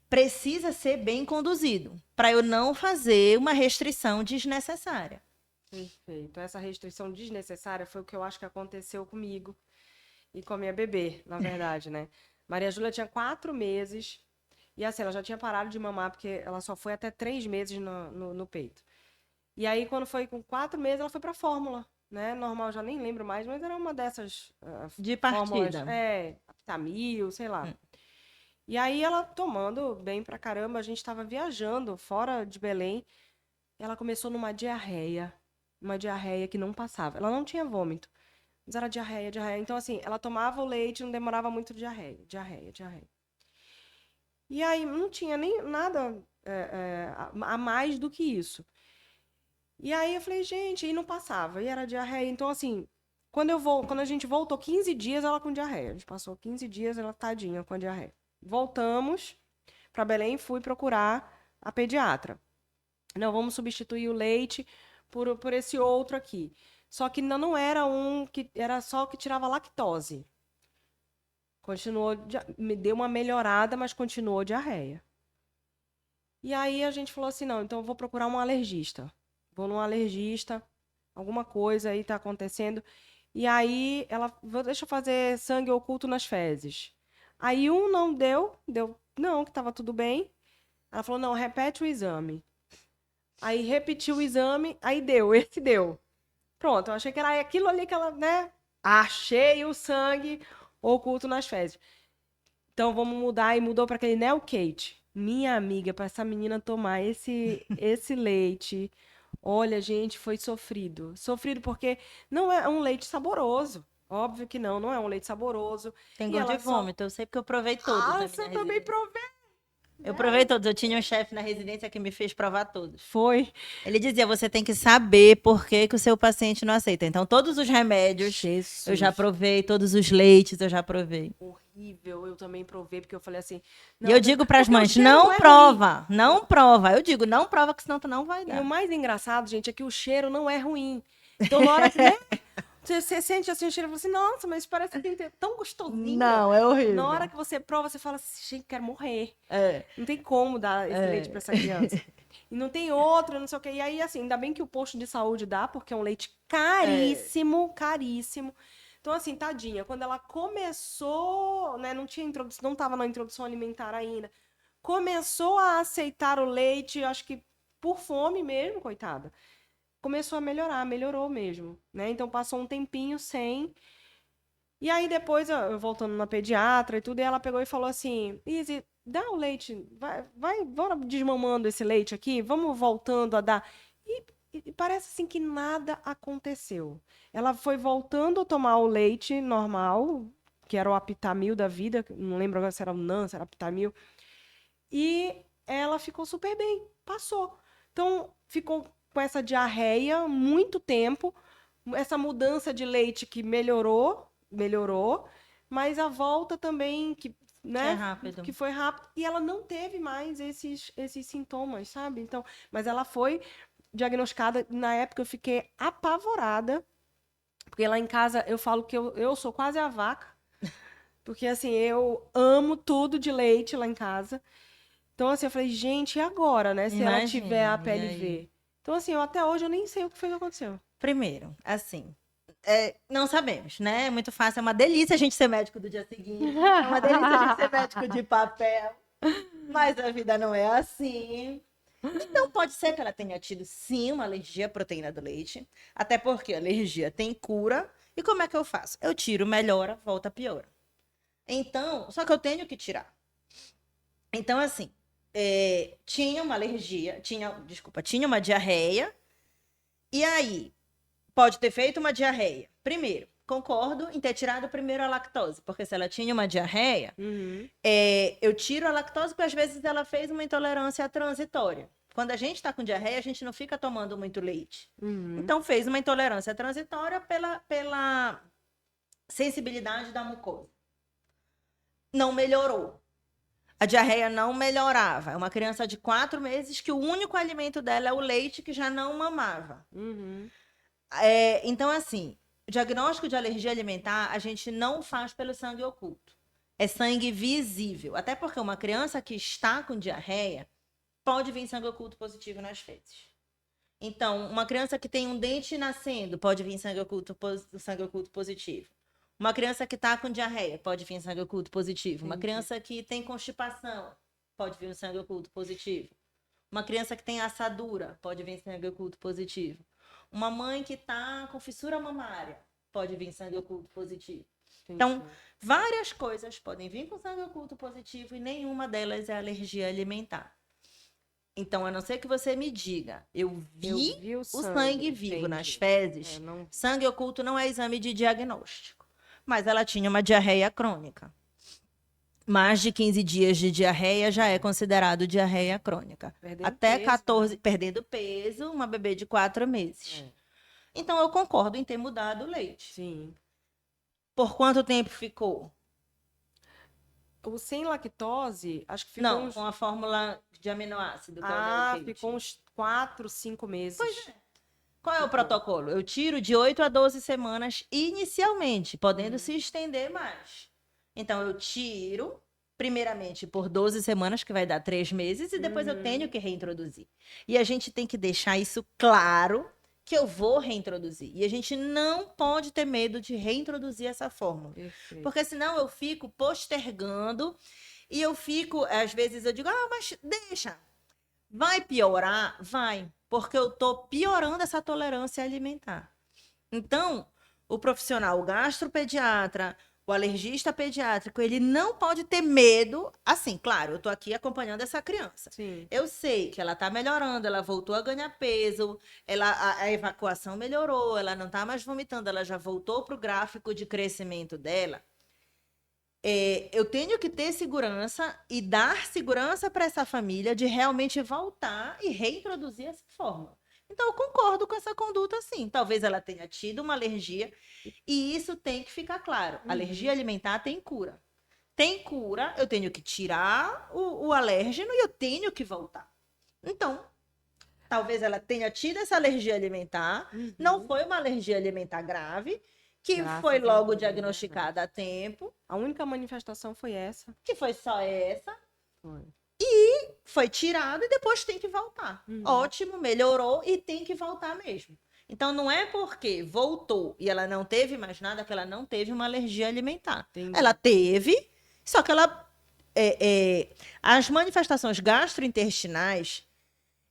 precisa ser bem conduzido, para eu não fazer uma restrição desnecessária. Perfeito. Essa restrição desnecessária foi o que eu acho que aconteceu comigo e com a minha bebê, na verdade, né? Maria Júlia tinha 4 meses e assim, ela já tinha parado de mamar porque ela só foi até 3 meses no peito. E aí, quando foi com 4 meses, ela foi pra fórmula, né? Normal, já nem lembro mais, mas era uma dessas De fórmulas, partida. Aptamil, sei lá. E aí, ela tomando bem pra caramba, a gente tava viajando fora de Belém, ela começou numa diarreia. Uma diarreia que não passava. Ela não tinha vômito, mas era diarreia, diarreia. Então, assim, ela tomava o leite, não demorava muito diarreia, diarreia, diarreia. E aí, não tinha nem nada a mais do que isso. E aí, eu falei, gente, e não passava, e era diarreia. Então, assim, quando a gente voltou 15 dias, ela com diarreia. A gente passou 15 dias, ela tadinha com a diarreia. Voltamos para Belém, fui procurar a pediatra. Não, vamos substituir o leite por esse outro aqui. Só que não era um que era só que tirava lactose. Continuou, me deu uma melhorada, mas continuou diarreia. E aí a gente falou assim, não, então eu vou procurar um alergista. Vou num alergista, alguma coisa aí tá acontecendo. E aí ela, deixa eu fazer sangue oculto nas fezes. Aí não deu, não, que tava tudo bem. Ela falou, não, repete o exame. Aí repetiu o exame, aí esse deu. Pronto, eu achei que era aquilo ali que ela, né? Achei o sangue oculto nas fezes. Então vamos mudar, e mudou para aquele Nelcate. Minha amiga, para essa menina tomar esse leite, olha, gente, foi sofrido. Sofrido porque não é um leite saboroso. Óbvio que não é um leite saboroso. Tem E gosto de ela só... vômito, eu sei porque eu provei todos na você minha também residência. provei. Eu provei todos. Eu tinha um chefe na residência que me fez provar todos. Foi. Ele dizia, você tem que saber por que o seu paciente não aceita. Então, todos os remédios Jesus. eu já provei, todos os leites eu já provei. Horrível, eu também provei, porque eu falei assim... E eu digo para as mães, não prova, não prova. Eu digo, não prova, que senão tu não vai dar. E o mais engraçado, gente, é que o cheiro não é ruim. Então, na hora que... né, você sente assim o cheiro e fala assim, nossa, mas parece que tem tão gostosinho. Não, é horrível. Na hora que você prova, você fala assim, gente, quero morrer. É. Não tem como dar esse leite para essa criança. E não tem outro, não sei o quê. E aí, assim, ainda bem que o posto de saúde dá, porque é um leite caríssimo, caríssimo. Então, assim, tadinha, quando ela começou, né, não tinha introdução, não estava na introdução alimentar ainda, começou a aceitar o leite, acho que por fome mesmo, coitada. Começou a melhorar, melhorou mesmo, né? Então passou um tempinho sem. E aí depois, eu voltando na pediatra e tudo, e ela pegou e falou assim: Izzy, dá o leite, vamos desmamando esse leite aqui, vamos voltando a dar. E parece assim que nada aconteceu. Ela foi voltando a tomar o leite normal, que era o Aptamil da vida, não lembro agora se era o NAN, se era Aptamil. E ela ficou super bem, passou. Então, ficou com essa diarreia muito tempo, essa mudança de leite que melhorou, mas a volta também que, né, rápido. que foi rápido, e ela não teve mais esses sintomas, sabe? Então, mas ela foi diagnosticada, na época eu fiquei apavorada, porque lá em casa eu falo que eu sou quase a vaca, porque assim, eu amo tudo de leite lá em casa. Então, assim, eu falei, gente, e agora, né? Se ela tiver a PLV. Então, assim, até hoje eu nem sei o que foi que aconteceu. Primeiro, assim, não sabemos, né? É muito fácil, é uma delícia a gente ser médico do dia seguinte. É uma delícia a gente ser médico de papel. Mas a vida não é assim. Então, pode ser que ela tenha tido, sim, uma alergia à proteína do leite. Até porque a alergia tem cura. E como é que eu faço? Eu tiro, melhora, volta, piora. Então, só que eu tenho que tirar. Então, assim, tinha uma alergia, tinha uma diarreia. E aí, pode ter feito uma diarreia. Primeiro, concordo em ter tirado primeiro a lactose, porque se ela tinha uma diarreia, eu tiro a lactose porque às vezes ela fez uma intolerância transitória. Quando a gente está com diarreia, a gente não fica tomando muito leite. Então, fez uma intolerância transitória pela sensibilidade da mucosa. Não melhorou. A diarreia não melhorava. É uma criança de 4 meses que o único alimento dela é o leite, que já não mamava. Então, assim, o diagnóstico de alergia alimentar a gente não faz pelo sangue oculto. É sangue visível. Até porque uma criança que está com diarreia pode vir sangue oculto positivo nas fezes. Então, uma criança que tem um dente nascendo pode vir sangue oculto positivo. Uma criança que está com diarreia pode vir sangue oculto positivo. Uma criança que tem constipação pode vir sangue oculto positivo. Uma criança que tem assadura pode vir sangue oculto positivo. Uma mãe que está com fissura mamária pode vir sangue oculto positivo. Então, várias coisas podem vir com sangue oculto positivo e nenhuma delas é alergia alimentar. Então, a não ser que você me diga, eu vi o sangue vivo nas fezes, sangue oculto não é exame de diagnóstico. Mas ela tinha uma diarreia crônica. Mais de 15 dias de diarreia já é considerado diarreia crônica. Até 14, perdendo peso, uma bebê de 4 meses. Então, eu concordo em ter mudado o leite. Sim. Por quanto tempo ficou? O sem lactose, acho que ficou Não, com a fórmula de aminoácido. Ficou uns 4, 5 meses. Pois é. Qual é o protocolo? Eu tiro de 8 a 12 semanas inicialmente, podendo se estender mais. Então, eu tiro, primeiramente, por 12 semanas, que vai dar 3 meses, e depois eu tenho que reintroduzir. E a gente tem que deixar isso claro, que eu vou reintroduzir. E a gente não pode ter medo de reintroduzir essa fórmula. Perfeito. Porque senão eu fico postergando e eu fico, às vezes eu digo, mas deixa. Vai piorar? Vai. Porque eu tô piorando essa tolerância alimentar. Então, o profissional, o gastropediatra, o alergista pediátrico, ele não pode ter medo. Assim, claro, eu tô aqui acompanhando essa criança. Sim. Eu sei que ela tá melhorando, ela voltou a ganhar peso, a evacuação melhorou, ela não tá mais vomitando, ela já voltou pro gráfico de crescimento dela. Eu tenho que ter segurança e dar segurança para essa família de realmente voltar e reintroduzir essa fórmula. Então, eu concordo com essa conduta, sim. Talvez ela tenha tido uma alergia e isso tem que ficar claro. Alergia alimentar tem cura. Tem cura, eu tenho que tirar o alérgeno e eu tenho que voltar. Então, talvez ela tenha tido essa alergia alimentar, não foi uma alergia alimentar grave, que foi logo diagnosticada a tempo. A única manifestação foi essa. Que foi só essa. Foi. E foi tirada e depois tem que voltar. Ótimo, melhorou e tem que voltar mesmo. Então, não é porque voltou e ela não teve mais nada que ela não teve uma alergia alimentar. Entendi. Ela teve, só que ela... as manifestações gastrointestinais,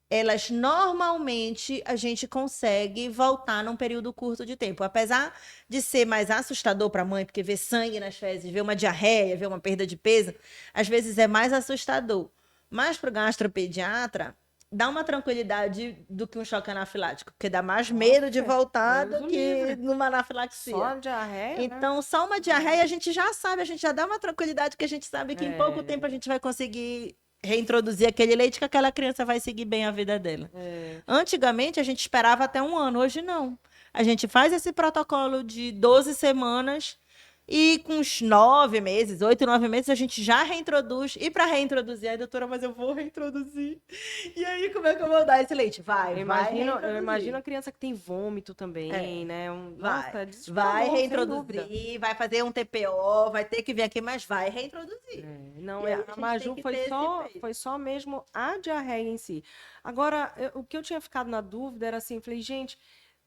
elas normalmente a gente consegue voltar num período curto de tempo. Apesar de ser mais assustador para a mãe, porque ver sangue nas fezes, ver uma diarreia, ver uma perda de peso, às vezes é mais assustador. Mas para o gastropediatra, dá uma tranquilidade do que um choque anafilático, porque dá mais medo de voltar do que numa anafilaxia. Só diarreia, então, só uma diarreia a gente já sabe, a gente já dá uma tranquilidade que a gente sabe que em pouco tempo a gente vai conseguir reintroduzir aquele leite que aquela criança vai seguir bem a vida dela. Antigamente, a gente esperava até 1 ano, hoje não. A gente faz esse protocolo de 12 semanas e com uns 9 meses, 8, 9 meses, a gente já reintroduz. E para reintroduzir, aí, doutora, mas eu vou reintroduzir. E aí, como é que eu vou dar esse leite? Eu imagino a criança que tem vômito também, né? Vai reintroduzir, vai fazer um TPO, vai ter que vir aqui, mas vai reintroduzir. Não, a Maju foi só mesmo a diarreia em si. Agora, o que eu tinha ficado na dúvida era assim, falei, gente,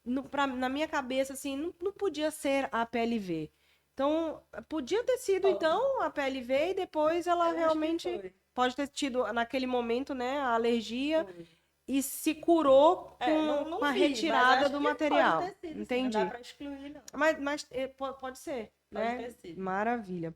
na minha cabeça, assim, não podia ser a PLV. Então, podia ter sido, então, a PLV e depois ela realmente pode ter tido, naquele momento, né, a alergia e se curou com a retirada do material. Pode ter sido, entendi. Não dá pra excluir, não. Mas pode ser, né? Pode ter sido. Maravilha.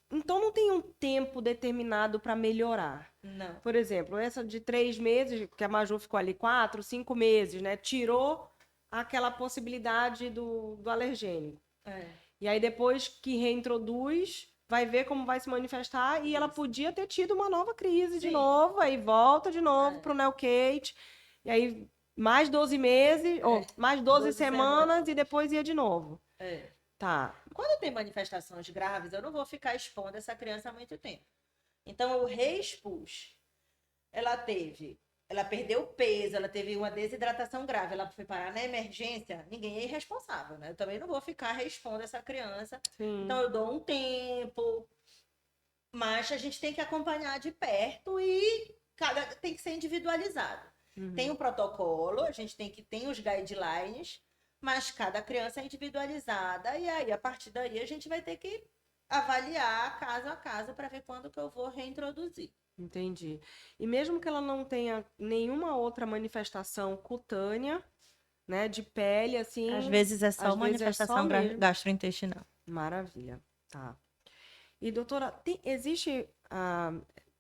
Então, não tem um tempo determinado para melhorar. Não. Por exemplo, essa de 3 meses, que a Maju ficou ali 4, 5 meses, né? Tirou, aquela possibilidade do alergênico. É. E aí, depois que reintroduz, vai ver como vai se manifestar. E ela podia ter tido uma nova crise de Sim. novo, aí volta de novo pro Nelcate. E aí, mais 12 meses, ou mais 12 semanas, e depois ia de novo. É. Tá. Quando tem manifestações graves, eu não vou ficar expondo essa criança há muito tempo. Então, eu reexpus. Ela perdeu peso, ela teve uma desidratação grave, ela foi parar na emergência, ninguém é irresponsável, né? Eu também não vou ficar reexpondo essa criança. Sim. Então, eu dou um tempo, mas a gente tem que acompanhar de perto e tem que ser individualizado. Tem um protocolo, a gente tem os guidelines, mas cada criança é individualizada e aí, a partir daí, a gente vai ter que avaliar caso a caso para ver quando que eu vou reintroduzir. Entendi. E mesmo que ela não tenha nenhuma outra manifestação cutânea, né, de pele, assim. Às vezes é só às vezes é só manifestação mesmo. gastrointestinal. Maravilha. Tá. E, doutora, existe.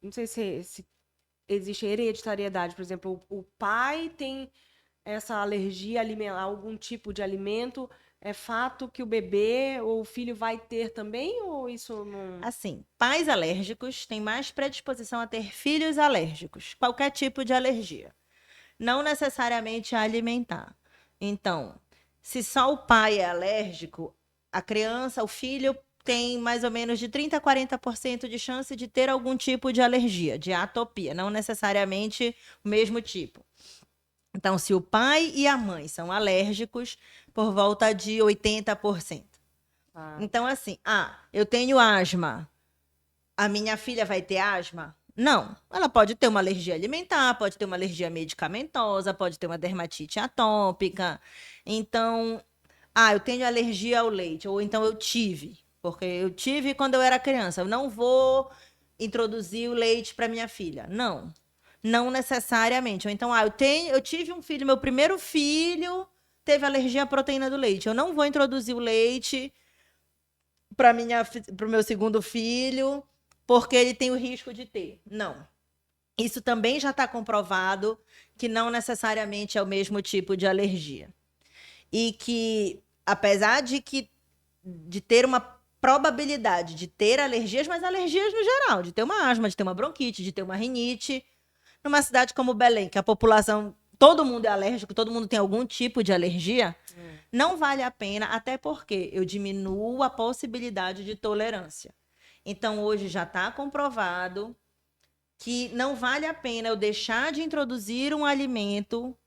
Não sei se existe hereditariedade, por exemplo, o pai tem essa alergia alimentar, algum tipo de alimento. É fato que o bebê ou o filho vai ter também, ou isso não. Assim, pais alérgicos têm mais predisposição a ter filhos alérgicos, qualquer tipo de alergia. Não necessariamente a alimentar. Então, se só o pai é alérgico, a criança, o filho tem mais ou menos de 30 a 40% de chance de ter algum tipo de alergia, de atopia, não necessariamente o mesmo tipo. Então, se o pai e a mãe são alérgicos, por volta de 80%. Então, assim, eu tenho asma. A minha filha vai ter asma? Não. Ela pode ter uma alergia alimentar, pode ter uma alergia medicamentosa, pode ter uma dermatite atópica. Então, eu tenho alergia ao leite, ou então eu tive, porque eu tive quando eu era criança. Eu não vou introduzir o leite para minha filha. Não. Não necessariamente. Ou então, eu tive um filho, meu primeiro filho teve alergia à proteína do leite. Eu não vou introduzir o leite para o meu segundo filho, porque ele tem o risco de ter. Não. Isso também já está comprovado que não necessariamente é o mesmo tipo de alergia. E que, apesar de ter uma probabilidade de ter alergias, mas alergias no geral, de ter uma asma, de ter uma bronquite, de ter uma rinite, numa cidade como Belém, que a população, todo mundo é alérgico, todo mundo tem algum tipo de alergia, não vale a pena, até porque eu diminuo a possibilidade de tolerância. Então, hoje já está comprovado que não vale a pena eu deixar de introduzir um alimento,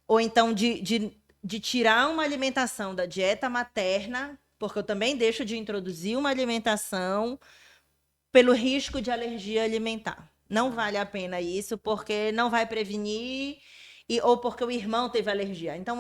ou então de tirar uma alimentação da dieta materna, porque eu também deixo de introduzir uma alimentação pelo risco de alergia alimentar. Não vale a pena isso, porque não vai prevenir, ou porque o irmão teve alergia. Então,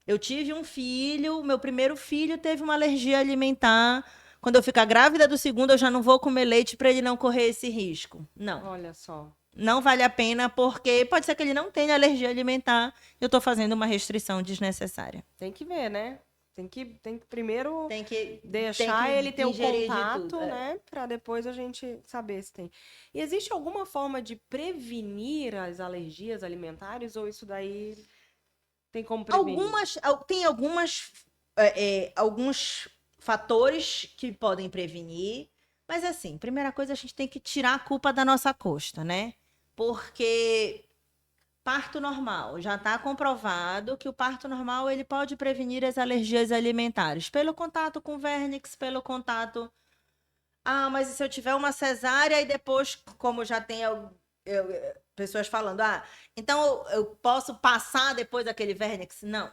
eu tive um filho, meu primeiro filho teve uma alergia alimentar. Quando eu ficar grávida do segundo, eu já não vou comer leite para ele não correr esse risco. Não. Olha só. Não vale a pena, porque pode ser que ele não tenha alergia alimentar. Eu estou fazendo uma restrição desnecessária. Tem que ver, né? Tem que primeiro Tem que deixar ele ter o ingerir de contato, tudo, né? Para depois a gente saber se tem. E existe alguma forma de prevenir as alergias alimentares ou isso daí tem como prevenir? Tem alguns fatores que podem prevenir, mas assim, primeira coisa, a gente tem que tirar a culpa da nossa costa, né? Porque parto normal, já está comprovado que o parto normal ele pode prevenir as alergias alimentares pelo contato com vernix, pelo contato. Mas e se eu tiver uma cesárea e depois, como já tem pessoas falando, então eu posso passar depois daquele vernix? Não.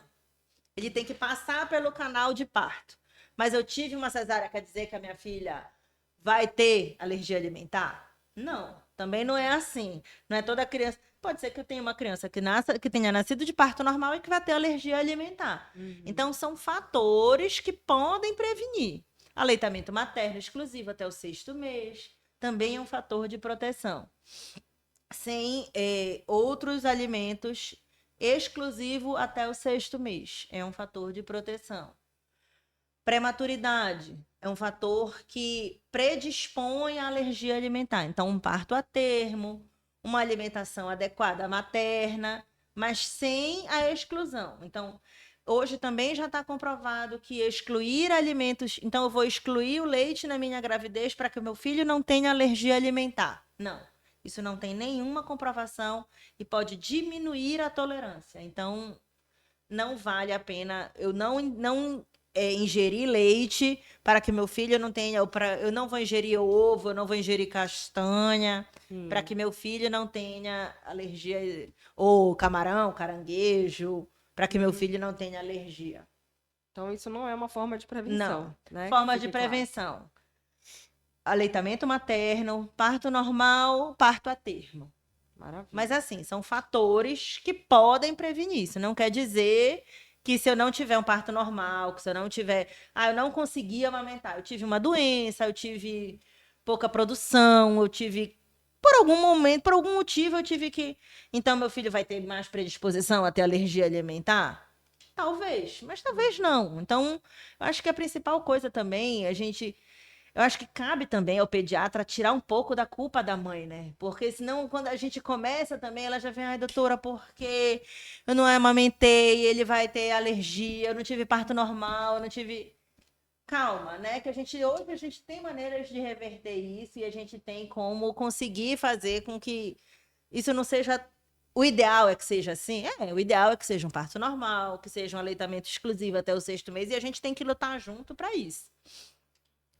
Ele tem que passar pelo canal de parto. Mas eu tive uma cesárea, quer dizer que a minha filha vai ter alergia alimentar? Não, também não é assim. Não é toda criança. Pode ser que eu tenha uma criança que tenha nascido de parto normal e que vai ter alergia alimentar. Então, são fatores que podem prevenir. Aleitamento materno exclusivo até o 6º mês também é um fator de proteção. Sem outros alimentos exclusivo até o 6º mês é um fator de proteção. Prematuridade é um fator que predispõe à alergia alimentar. Então, um parto a termo, uma alimentação adequada materna, mas sem a exclusão. Então, hoje também já está comprovado que excluir alimentos. Então, eu vou excluir o leite na minha gravidez para que o meu filho não tenha alergia alimentar. Não. Isso não tem nenhuma comprovação e pode diminuir a tolerância. Então, não vale a pena. Eu não ingerir leite para que meu filho não tenha. Eu não vou ingerir ovo, eu não vou ingerir castanha, para que meu filho não tenha alergia. Ou camarão, caranguejo, para que meu filho não tenha alergia. Então, isso não é uma forma de prevenção, Não. né? Formas de Fique claro. prevenção: aleitamento materno, parto normal, parto a termo. Maravilha. Mas assim, são fatores que podem prevenir. Isso não quer dizer que se eu não tiver um parto normal, que se eu não tiver, eu não consegui amamentar, eu tive uma doença, eu tive pouca produção, eu tive por algum momento, por algum motivo eu tive que, então meu filho vai ter mais predisposição a ter alergia alimentar? Talvez, mas talvez não. Então, eu acho que a principal coisa também, eu acho que cabe também ao pediatra tirar um pouco da culpa da mãe, né? Porque senão, quando a gente começa também, ela já vem, ai, doutora, porque eu não amamentei, ele vai ter alergia, eu não tive parto normal, eu não tive. Calma, né? Que hoje a gente tem maneiras de reverter isso e a gente tem como conseguir fazer com que isso não seja. O ideal é que seja assim? O ideal é que seja um parto normal, que seja um aleitamento exclusivo até o 6º mês, e a gente tem que lutar junto para isso.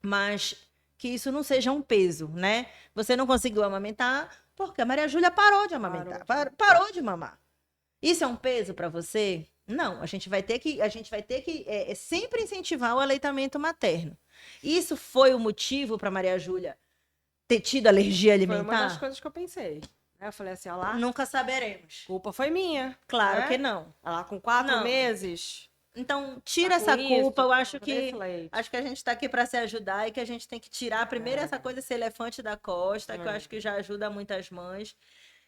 Mas que isso não seja um peso, né? Você não conseguiu amamentar porque a Maria Júlia parou de amamentar, parou de mamar. Isso é um peso para você? Não, a gente vai ter que sempre incentivar o aleitamento materno. Isso foi o motivo para Maria Júlia ter tido alergia alimentar? Foi uma das coisas que eu pensei. Eu falei assim, olha lá, Nunca saberemos. culpa foi minha. Claro né? que não. Ela com 4 meses. Então, tira Tá essa com culpa. isso, Eu acho por esse que leite. a gente está aqui para se ajudar e que a gente tem que tirar primeiro essa coisa, esse elefante da costa, que eu acho que já ajuda muitas mães.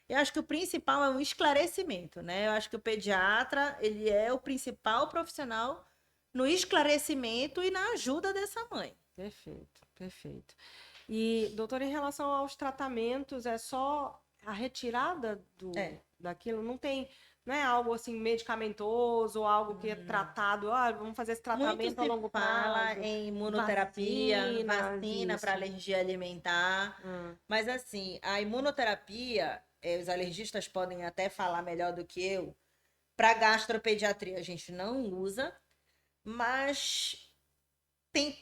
Eu acho que o principal é um esclarecimento, né? Eu acho que o pediatra, ele é o principal profissional no esclarecimento e na ajuda dessa mãe. Perfeito, perfeito. E, doutora, em relação aos tratamentos, é só a retirada daquilo? Não é algo assim medicamentoso, algo que é tratado, vamos fazer esse tratamento Muito a se longo fala prazo. em imunoterapia, vacina isso. para alergia alimentar. Mas assim, a imunoterapia, os alergistas podem até falar melhor do que eu. Para gastropediatria a gente não usa, mas tem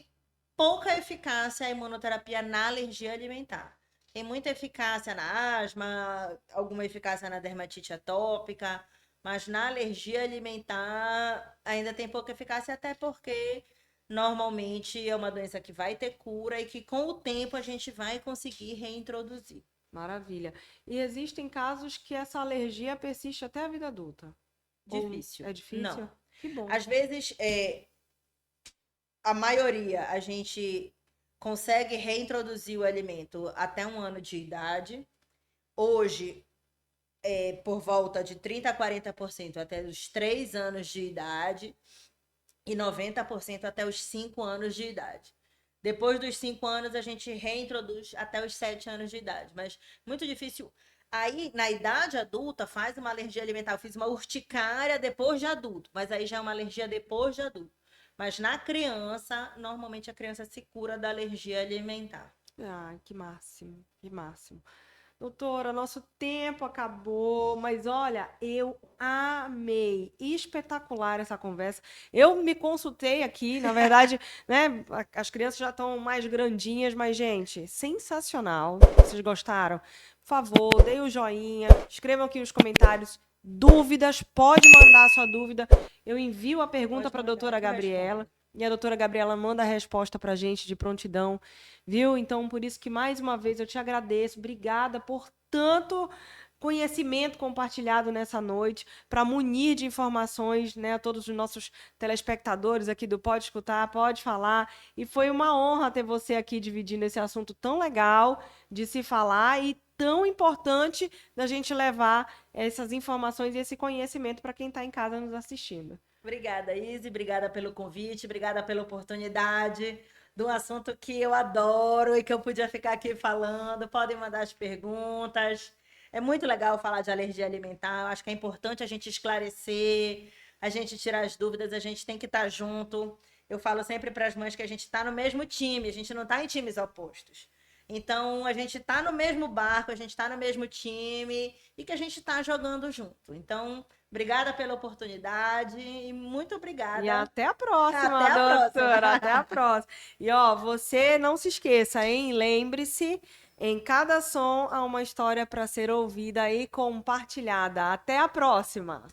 pouca eficácia a imunoterapia na alergia alimentar. Tem muita eficácia na asma, alguma eficácia na dermatite atópica, mas na alergia alimentar ainda tem pouca eficácia, até porque normalmente é uma doença que vai ter cura e que com o tempo a gente vai conseguir reintroduzir. Maravilha. E existem casos que essa alergia persiste até a vida adulta? Difícil. É difícil? Não. Que bom. Às vezes, a maioria, a gente consegue reintroduzir o alimento até 1 ano de idade. Hoje, por volta de 30% a 40% até os 3 anos de idade e 90% até os 5 anos de idade. Depois dos 5 anos, a gente reintroduz até os 7 anos de idade. Mas muito difícil. Aí, na idade adulta, faz uma alergia alimentar. Eu fiz uma urticária depois de adulto, mas aí já é uma alergia depois de adulto. Mas na criança, normalmente a criança se cura da alergia alimentar. Que máximo, que máximo. Doutora, nosso tempo acabou, mas olha, eu amei. Espetacular essa conversa. Eu me consultei aqui, na verdade, né? As crianças já estão mais grandinhas, mas, gente, sensacional. Vocês gostaram? Por favor, deem o joinha, escrevam aqui nos comentários. Dúvidas, pode mandar a sua dúvida. Eu envio a pergunta para a doutora Gabriela. E a doutora Gabriela manda a resposta para a gente de prontidão, viu? Então, por isso que, mais uma vez, eu te agradeço. Obrigada por tanto conhecimento compartilhado nessa noite, para munir de informações, né, a todos os nossos telespectadores aqui do Pode Escutar, Pode Falar. E foi uma honra ter você aqui dividindo esse assunto tão legal de se falar e tão importante da gente levar essas informações e esse conhecimento para quem está em casa nos assistindo. Obrigada, Izzy. Obrigada pelo convite. Obrigada pela oportunidade de um assunto que eu adoro e que eu podia ficar aqui falando. Podem mandar as perguntas. É muito legal falar de alergia alimentar. Eu acho que é importante a gente esclarecer, a gente tirar as dúvidas, a gente tem que estar junto. Eu falo sempre para as mães que a gente está no mesmo time, a gente não está em times opostos. Então, a gente está no mesmo barco, a gente está no mesmo time e que a gente está jogando junto. Então, obrigada pela oportunidade e muito E obrigada. até a próxima, Até a doutora. próxima. Até a próxima. E ó, você não se esqueça, hein? Lembre-se, em cada som há uma história para ser ouvida e compartilhada. Até a próxima.